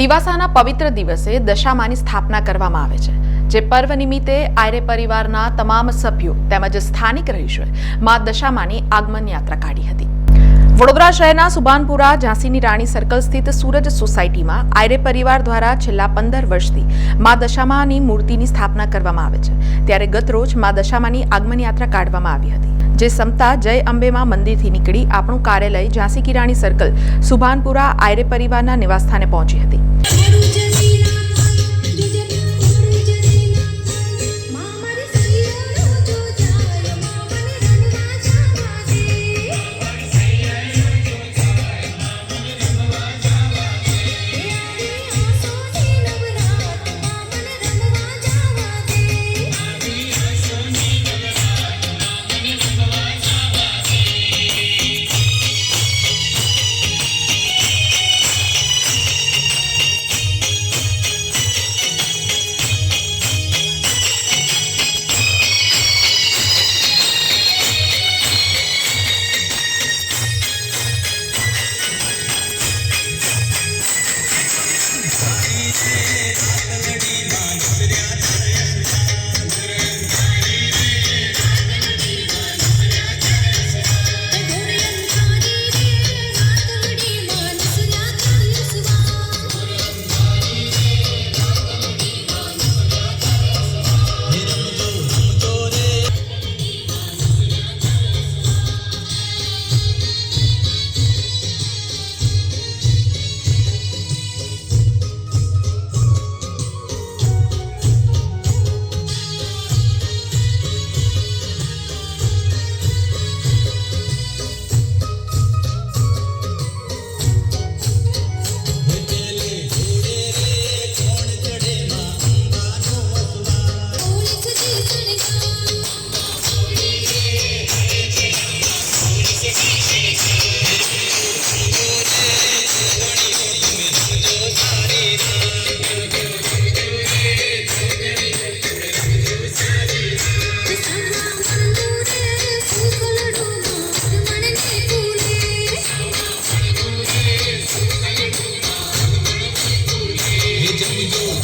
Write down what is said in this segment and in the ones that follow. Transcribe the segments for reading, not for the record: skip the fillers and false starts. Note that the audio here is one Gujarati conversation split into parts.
દિવાસાના પવિત્ર દિવસે દશામાની સ્થાપના કરવામાં આવે છે, જે પર્વ નિમિત્તે આયરે પરિવારના તમામ સભ્યો તેમજ સ્થાનિક રહીશોએ મા દશામાની આગમન યાત્રા કાઢી હતી। વડોદરા શહેરના સુભાનપુરા ઝાંસીની રાણી સર્કલ સ્થિત સૂરજ સોસાયટીમાં આયરે પરિવાર દ્વારા છેલ્લા 15 વર્ષથી મા દશામાની મૂર્તિની સ્થાપના કરવામાં આવે છે। ત્યારે ગતરોજ મા દશામાની આગમન યાત્રા કાઢવામાં આવી હતી, જે સમતા જય અંબેમાં મંદિરથી નીકળી આપણું કાર્યાલય ઝાંસી કી રાણી સર્કલ સુભાનપુરા આયરે પરિવારના નિવાસસ્થાને પહોંચી હતી।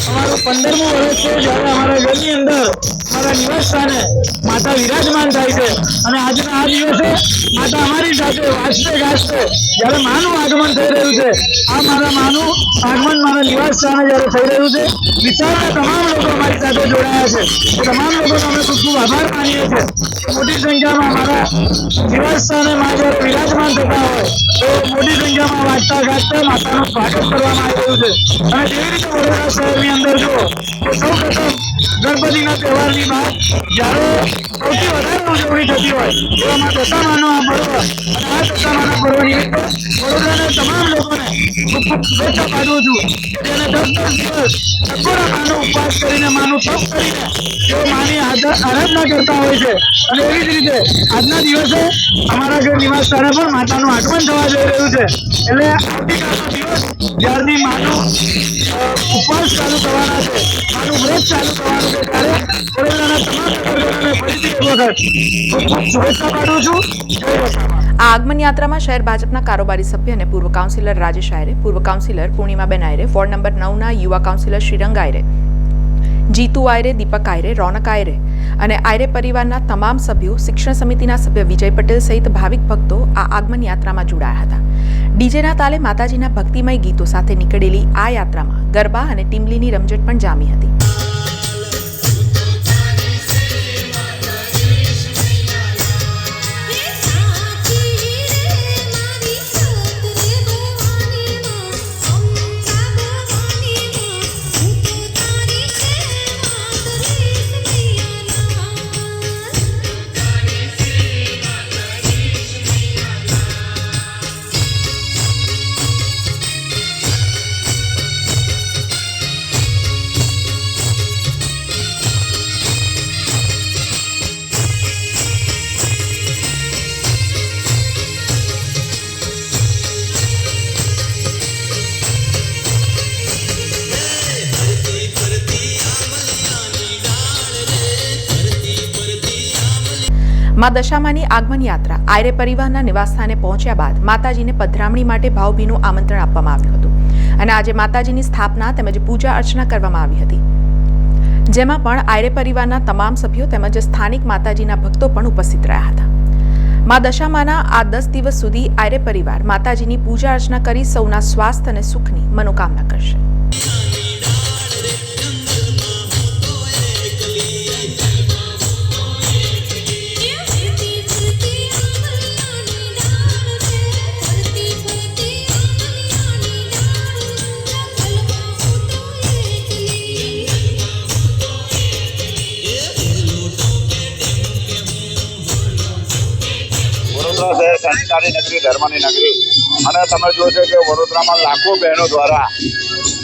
हमारा 15मुं वर्ष है जયારે हमारा घરની અંદર हमारा निवास स्थाने माता विराजमान થાય છે અને આજના આ દિવસે માતા અમારી સાથે વાસ્તે ગાસ્તે જ્યારે માનું આગમન થઈ રહ્યું છે। આ મારા માનું આગમન મારા નિવાસ સ્થાને જ્યારે થઈ રહ્યું છે, વિસ્તારના તમામ લોકો અમારી સાથે જોડાયા છે। તમામ લોકોનો અમે ખૂબ ખૂબ આભાર માનીએ છીએ। મોટી સંખ્યામાં અમારા નિવાસ સ્થાને માં જ્યારે વિરાજમાન થતા હોય તો મોટી સંખ્યામાં વાંચતા ગાજતા માતાનું સ્વાગત કરવામાં આવી રહ્યું છે। અને જેવી રીતે વડોદરા શહેરની અંદર જો સૌ પ્રથમ ગણપતિના તહેવારની બાદ જ્યારે સૌથી વધારે ઉજવણી થતી હોય એવામાં દશામાનો આ પર્વ અને આ દશામાના પર્વ નિમિત્તે વડોદરાના તમામ લોકોને ખૂબ ખૂબ શુભેચ્છા પાઠવું છું। તેને 10 દિવસ સગોડા માનો ઉપવાસ કરીને માનું તપ કરીને તેઓ માની આરાધના કરતા હોય છે। અને એવી જ રીતે આજના દિવસે અમારા ઘર નિવાસ સ્થાને પણ માતાનું આગમન થવા જઈ રહ્યું છે। એટલે આવતીકાલનો દિવસ જ્યારથી માનું ઉપવાસ ચાલુ થવાના છે, માનું વ્રત ચાલુ થવાનું છે, ત્યારે વડોદરાના તમામ નગરજનોને ફરીથી એક વખત ખૂબ ખૂબ શુભેચ્છા પાઠવું છું। જય દશામા। આ આગમન યાત્રામાં શહેર ભાજપના કારોબારી સભ્ય અને પૂર્વ કાઉન્સિલર રાજેશ આયરે, પૂર્વ કાઉન્સિલર પૂર્ણિમાબેન આયરે, વોર્ડ નંબર 9ના યુવા કાઉન્સિલર શ્રીરંગ આયરે, જીતુ આયરે, દીપક આયરે, રોનક આયરે અને આયરે પરિવારના તમામ સભ્યો, શિક્ષણ સમિતિના સભ્ય વિજય પટેલ સહિત ભાવિક ભક્તો આ આગમન યાત્રામાં જોડાયા હતા। ડીજેના તાલે માતાજીના ભક્તિમય ગીતો સાથે નીકળેલી આ યાત્રામાં ગરબા અને ટીમલીની રમઝટ પણ જામી હતી। માં દશામાની આગમન યાત્રા આયરે પરિવારના નિવાસસ્થાને પહોંચ્યા બાદ માતાજીને પધરામણી માટે ભાવભીનું આમંત્રણ આપવામાં આવ્યું હતું અને આજે માતાજીની સ્થાપના તેમજ પૂજા અર્ચના કરવામાં આવી હતી, જેમાં પણ આયરે પરિવારના તમામ સભ્યો તેમજ સ્થાનિક માતાજીના ભક્તો પણ ઉપસ્થિત રહ્યા હતા. મા દશામાના આ 10 દિવસ સુધી આયરે પરિવાર માતાજીની પૂજા અર્ચના કરી સૌના સ્વાસ્થ્ય અને સુખની મનોકામના કરશે. વડોદરા શહેર સંસ્કારી નગરી, ધર્મની નગરી, અને તમે જુઓ છો કે વડોદરામાં લાખો બહેનો દ્વારા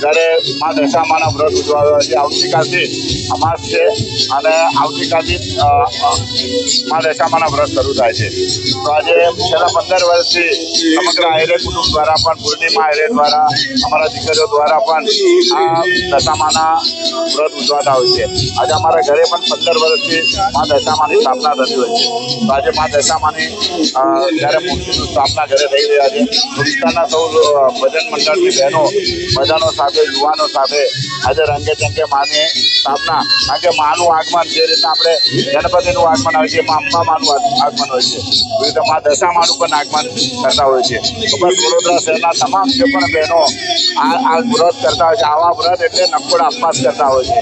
જ્યારે મા દશામાના વ્રત ઉજવાયો છે. આવતીકાલથી અમાસ છે અને આવતીકાલથી મા દશામાના વ્રત શરૂ થાય છે. તો આજે છેલ્લા 15 વર્ષથી સમગ્ર આયરે કુટુંબ દ્વારા પણ, પૂર્ણિમા આયરે દ્વારા, અમારા દીકરીઓ દ્વારા પણ આ દશામાના વ્રત ઉજવાતા હોય છે. આજે અમારા ઘરે પણ 15 વર્ષથી મા દશામાની સ્થાપના થતી હોય છે. તો આજે મા દશામાની જ્યારે મૂર્તિની સ્થાપના ઘરે થઈ રહ્યા છે, તો વિસ્તારના સૌ ભજન મંડળની બહેનો બધાનો સાથે, યુવાનો સાથે આજે રંગે ચંગે માની સ્થાપના, કારણ કે માનું આગમન જે રીતના આપણે ગણપતિનું આગમન આવે છે, એમાં અંબા માનું આગમન હોય છે, એ રીતે મા દશામાનું પણ આગમન કરતા હોય છે. તો બસ વડોદરા શહેરના તમામ જે પણ બહેનો આ વ્રત કરતા હોય છે, આવા વ્રત એટલે નકોડા અપવાસ કરતા હોય છે,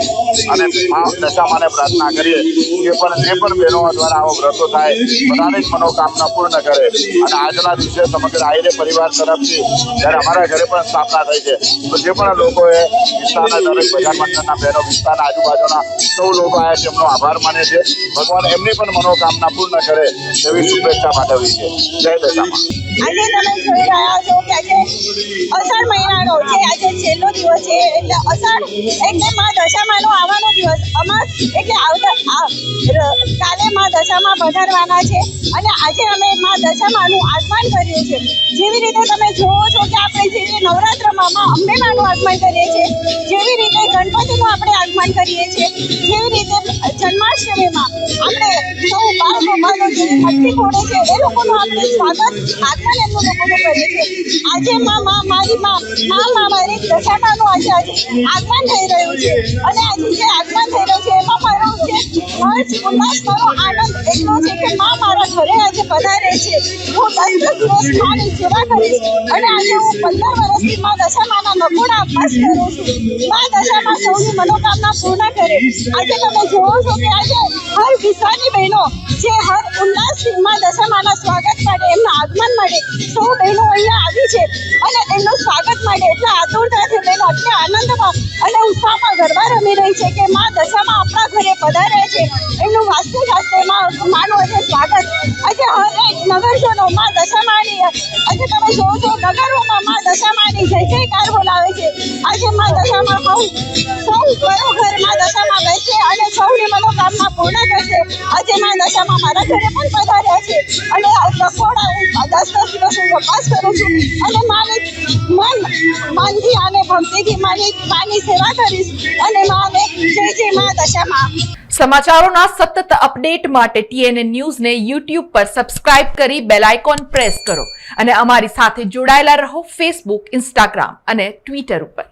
અને મા દશામાને પ્રાર્થના કરીએ જે પણ બહેનો દ્વારા આવા વ્રતો થાય, બધાની જ મનોકામના પૂર્ણ કરે. અને આજના દિવસે સમગ્ર આયરે પરિવાર તરફથી જ્યારે અમારા ઘરે પણ સ્થાપના થઈ છે, તો જે પણ લોકોએ વિસ્તારના દરેક ભજન મંડળના બહેનો, વિસ્તારના આજુબાજુના સૌ લોકો આવ્યા છે, એમનો આભાર માને છે. ભગવાન એમની પણ મનોકામના પૂર્ણ કરે એવી શુભેચ્છા પાઠવી છે. જય દશામા. આજે તમે જોઈ રહ્યા છો કે આજે અષાઢ મહિનાનો છે, આજે છેલ્લો દિવસ છે, એટલે અષાઢ એટલે મા દશામાનો આવવાનો દિવસ, અમાસ એટલે કાલે મા દશામાં પધારવાના છે, અને આજે અમે મા દશામાનું આગમન કર્યું છે. જેવી રીતે તમે જોવો છો કે આપણે જેવી નવરાત્રમાં મા અંબે માનું આગમન કરીએ છીએ, જેવી રીતે ગણપતિનું આપણે આગમન કરીએ છીએ, જેવી રીતે જન્માષ્ટમીમાં આપણે સૌ બાળકો જે મટકી ફોડે છે એ લોકોનું આપણે સ્વાગત આગમન એમનું લોકોનું કરીએ છીએ. આજે મારી દશામાનું આજે આગમન થઈ રહ્યું છે, અને આજે જે આગમન થઈ રહ્યું છે એમાં મારો છે હર્ષ, ઉલ્લાસ, મારો આનંદ એટલો છે કે મા મારા ઘરે આજે પધારે છે. હું 10 દિવસ માની સેવા કરીશ, અને આજે હું 15 વર્ષથી મા દશામાના નકોડા અપવાસ કરું છું. મા દશામાં સૌની મનોકામના પૂર્ણ કરે. આજે તમે જોવો છો કે આજે હર વિસ્તારની બહેનો જે હર ઉલ્લાસથી મા દશામાના સ્વાગત માટે, એમના આગમન માટે સૌ બહેનો અહીંયા આવી છે, અને એમનું સ્વાગત માટે એટલા આતુરતાથી બહેનો એટલે આનંદમાં અને ઉત્સાહમાં ગરબા રમી રહી છે કે મા દશામાં આપણા ઘરે પધારે છે. એમનું વાસ્તે વાસ્તે માનું આજે સ્વાગત. આજે હરેક નગરજનો મા દશામાની, આજે તમે જોવો છો નગરોમાં મા દશામાની જય જયકાર બોલાવે છે. આજે મા દશામાં સૌ ઘર મા દશામાં બેસે અને સૌની મનોકામના પૂર્ણ કરશે. આજે મા દશામાં મારા ઘરે પણ પધાર્યા છે, અને નકોડા હું 10 દિવસ હું ઉપવાસ કરું છું, અને મનથી અને ભક્તિથી માની સેવા કરીશ, અને માને જય મા દશામાં. સમાચારોના સતત અપડેટ માટે TNN ન્યૂઝને YouTube પર સબસ્ક્રાઇબ કરી બેલ આઇકોન પ્રેસ કરો, અને અમારી સાથે જોડાયેલા રહો Facebook, Instagram અને Twitter ઉપર.